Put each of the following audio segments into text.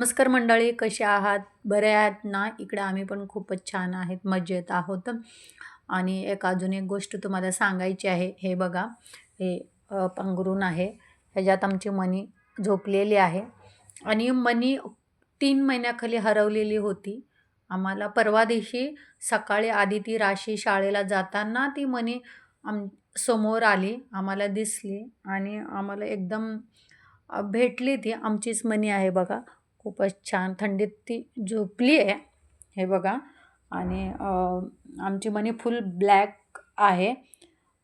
नमस्कार मंडळी, कसे आहात? बरे आहात ना? इकडे आम्ही पण खूपच छान आहेत, मजेत आहोत. आणि अजून एक गोष्ट तुम्हाला सांगायची आहे. हे बघा, हे पांघरूण आहे. ह्याच्यात आमची मणी झोपलेली आहे आणि मणी 3 महिन्याखाली हरवलेली होती. आम्हाला परवा दिवशी सकाळी आदिती राशी शाळेला जाताना ती मणी आम समोर आली, आम्हाला दिसली आणि आम्हाला एकदम भेटली. ती आमचीच मणी आहे बघा. खूपच छान थंडीत ती झोपली आहे. हे बघा. आणि आमची मनी फुल ब्लॅक आहे.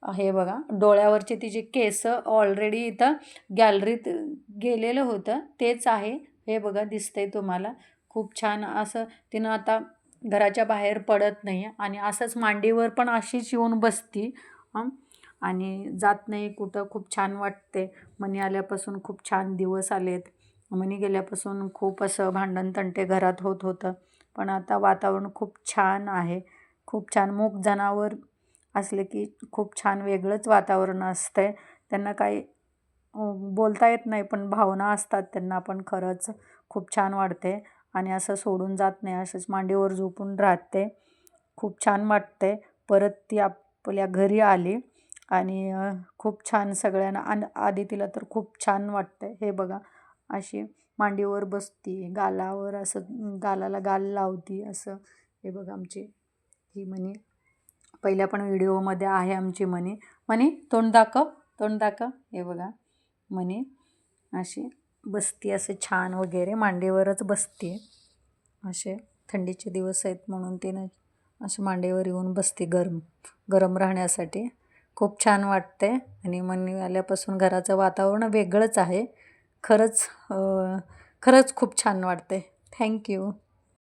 हे बघा, डोळ्यावरचे तिचे केस ऑलरेडी इथं गॅलरीत गेलेलं होतं, तेच आहे. हे बघा, दिसतंय तुम्हाला. खूप छान असं तिनं आता घराच्या बाहेर पडत नाही आणि असंच मांडीवर पण अशीच येऊन बसती. आणि जात नाही कुठं. खूप छान वाटते. मनी आल्यापासून खूप छान दिवस आलेत. मनी गेल्यापासून खूप असं भांडण-तंटे घरात होत होतं. पण आता वातावरण खूप छान आहे. खूप छान. मूक जनावर असले की खूप छान वेगळंच वातावरण असतंय. त्यांना काही बोलता येत नाही, पण भावना असतात त्यांना. पण खरंच खूप छान वाटते आणि असं सोडून जात नाही. असंच मांडीवर झोपून राहते. खूप छान वाटते. परत ती आपल्या घरी आली आणि खूप छान सगळ्यांना आदितीला तर खूप छान वाटतंय. हे बघा, अशी मांडीवर बसती, गालावर असं गालाला गाल लावती असं. हे बघा, आमची ही मनी पहिल्या पण व्हिडिओमध्ये आहे आमची मनी. मनी तोंड दाखव, तोंड दाखव. हे बघा, मनी अशी बसती असं छान वगैरे, मांडीवरच बसते. असे थंडीचे दिवस आहेत म्हणून तिनं असं मांडीवर येऊन बसते गरम गरम राहण्यासाठी. खूप छान वाटते आणि मनी आल्यापासून घराचं वातावरण वेगळंच आहे. खरंच खरंच खूप छान वाटते. थँक्यू.